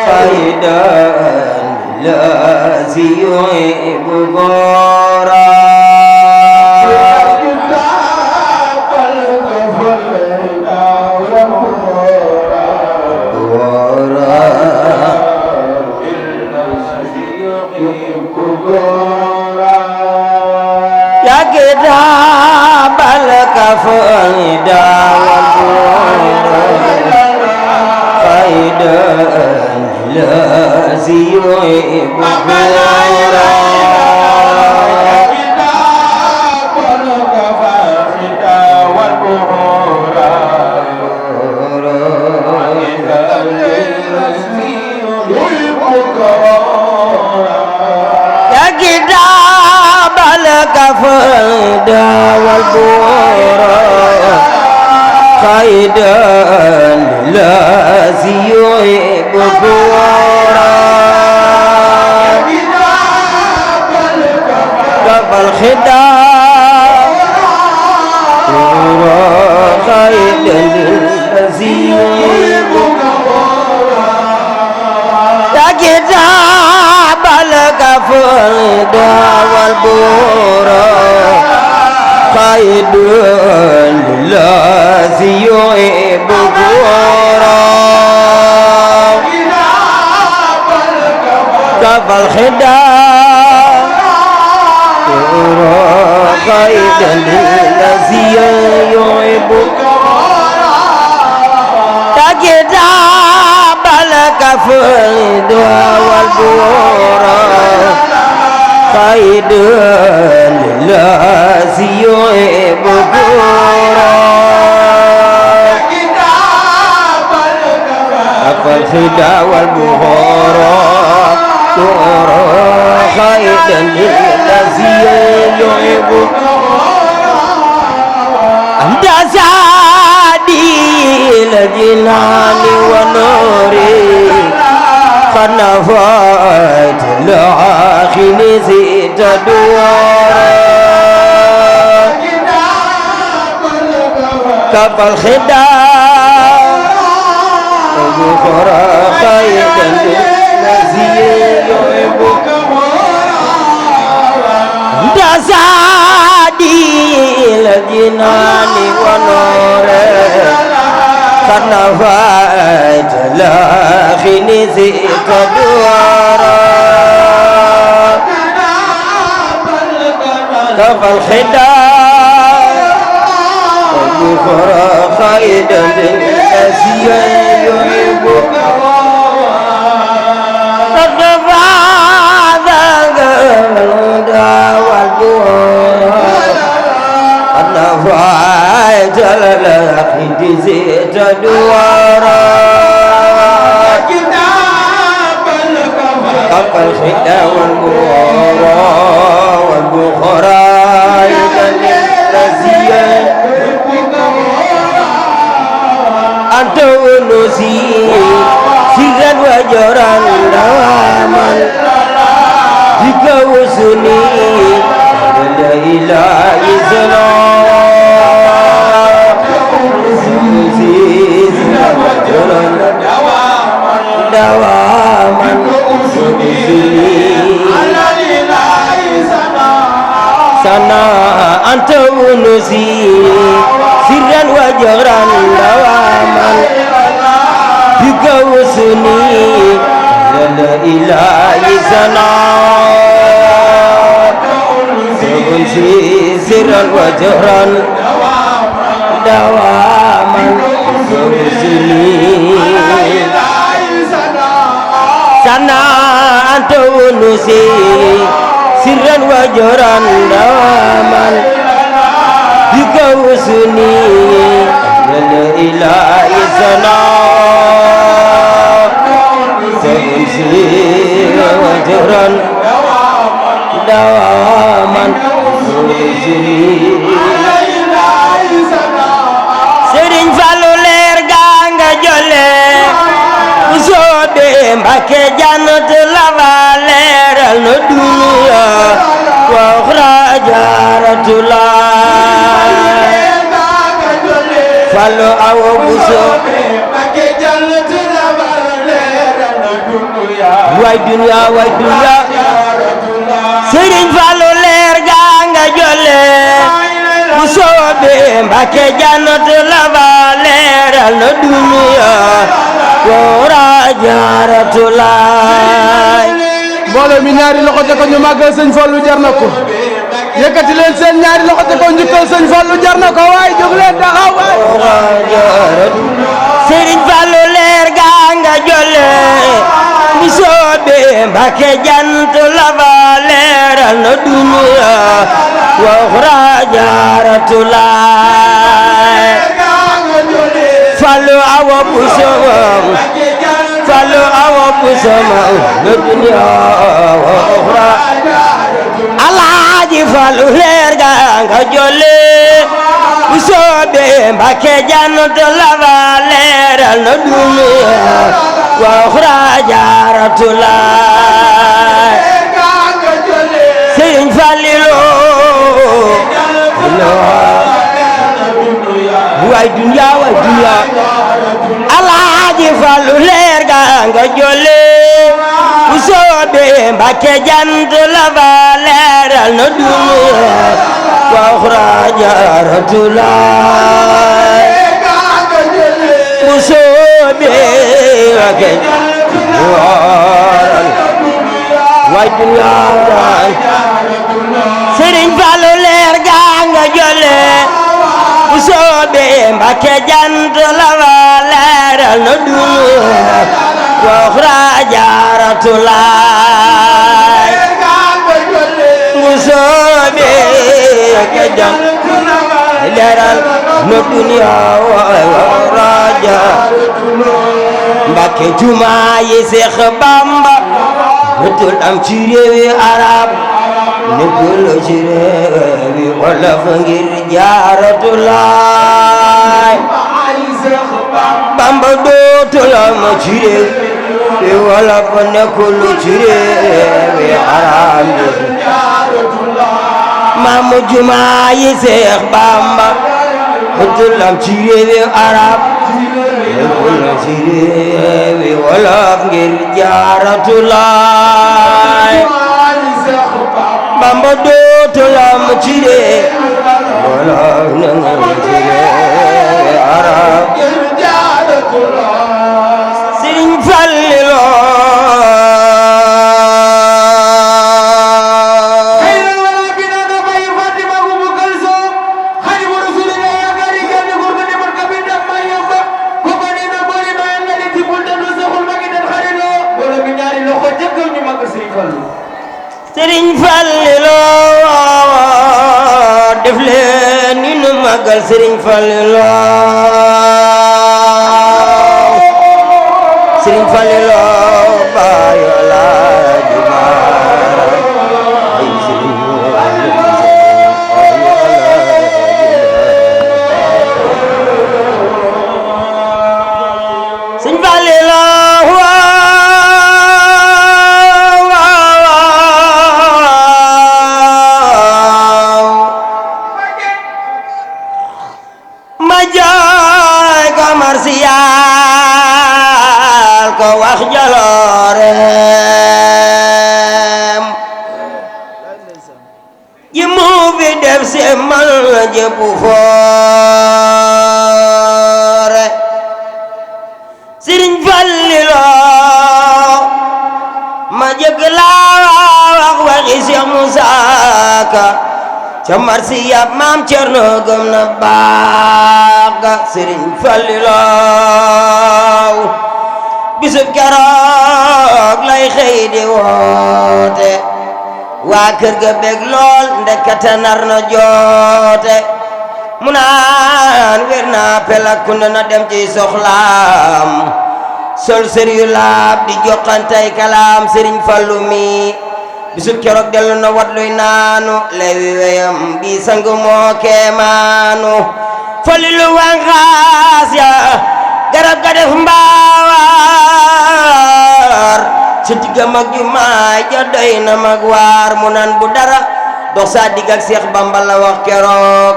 فإذا الذي يحب غورا يا كتاب الكفيدا فإذا الذي يحب غورا كفيدا والبورا خيدا الذي يحب غورا كفى الخداع خيدا الذي يحب يا كتاب الكفيدا والبورا خيد الذي يحب غورا كفى الخداع خيد الذي يحب يا كتاب الكفيدا والبورا خيد الذي يحب غورا كفى الخداع والبهورا خيد الذي يحب أنت سعدي الجنان ونوري قد نفعت العاخن زيت دوارا كفى الخداع وغفر خيدا الذي يحب دسادي الجنان ونوره قد نفعت العاخن زيت دوارا كفى الخداع وغفر خيدا الذي يحب قد نفعت الهدى والبورا قد نفعت العاخن زيت دوارا كفى الخداع والبورا والبخرى الذي أنت ونسي سرا وجرا دواما بك وسني لا إله إلا دواما سنا أنت ونسي سرا وجهرا دواما بك وسني لا إله إلا ونسي سرا وجهرا دواما وسني سنا أنت ونسي سرا وجهرا دواما بك وسني لا إله إلا سرا وجهرا دواما وسني Serigne Fallou leer gaa nga jolle bu soobee Mbacké jannat la fa leeral na dunya wa ukhra jaaratullah Fallou awo bu soobee Mbacké jannat la fa way dunya Sëriñ Fallu leer gaa nga jolle bu soobee Mbàkke jannatu la ba leeral na dunya wara jaaratulaay mbooloo mi ñaari loxo te ko ñu màggal sëñ Fallu jar na ko yëkkati leen seen ñaari loxo te ko njukkal sëñ Fallu jar na ko waay jóg leen taxaw waay Sëriñ Fallu leer gaa nga jolle bu soobee Mbàkke jannatu la ba leeral na dunya wara jaaratulaay Fallu awa bu soobam Fallu awa bu soobam na dunya wara Alaaji Fallu leer gaa nga jolle bu soobee Mbàkke jannatu la ba leeral na dunya wara jaaratulaay Sëriñ Fallilu way dunya Alaaji Fallu leer gaa nga jolle bu soobee Mbàkke jannatu la ba leeral na dunya wara jaaratulaay bu soobee Mbàkke way dunya Sëriñ Fallu leer gaa nga jolle bu soobee Mbàkke jannatu la ba leeral na dunya wara jaaratulaay bu soobee Mbàkke jannatu leeral na dunya wara jaaratulaay Mbàkke jumaa yi Seex Bamba mutul am ci réewi arab nekkul ci réewi wolof ngir jaaratulaay Bamba dootul am ci réewi wolof nekkul ci réewi arab maamu jumaa yi Seex Bamba mutul am ci réewi arab nekkul ci réewi wolof ngir jaaratulaay Bamba dootul am ci réewi wolof nekkul ci réewi arab Sëriñ Fallilu Sëriñ Fallilu def leen ni nu màggal Sëriñ Fallilu Sëriñ Fallilu baayu Alaaji Maalik Sëriñ Fallilu ko wax jaloorem ji mu fi def semmal na jëpp foore Sëriñ Fallilu ma jëkk laa wax waxi Seex Musaa Ka ca marsiyab Maam Cerno gëm na baax ga Sëriñ Fallilu bisub keroog lay xëy di woote waa kër ga bég lool ndekete nar na joote mu naan wér naa pelak kunde na dem ci soxlaam sol sër yu laab di joxantay kalaam Sëriñ Fallu mi bisub keroog dellu na wat luy naanu lewi weyam bi sang moo keemaanu Fallilu wanxaas ya garab ga def mbaawar ci diggam ak jumaa ja doy na mag waar mu naan bu dara dox sa digg ak Seex Bamba la wax keroog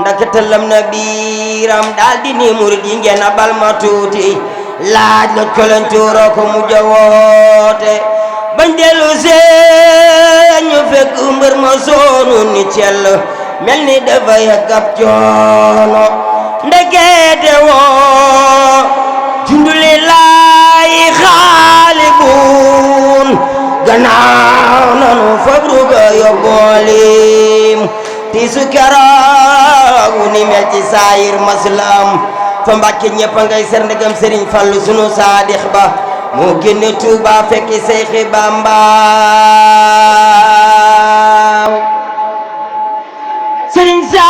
ndakate lam na biiram daal di ni murid yi ngeen abal ma tuuti laaj la colen tuuroo ko mu jawoote bañ dellu see ñu fekk mbër ma soonu ni cell mel ni dafa yàgg ab coono ndekete woo junduli laay xaalibun gannaaw nanu fabruga yóbboolim tiisu keroog wu ni mel ci saayir maslam fa Mbàkke ñëpp ngay ser ndegam Sëriñ Fallu sunu saadix ba moo génne Tuuba fekki Seyxi Bamba Sëriñ Sa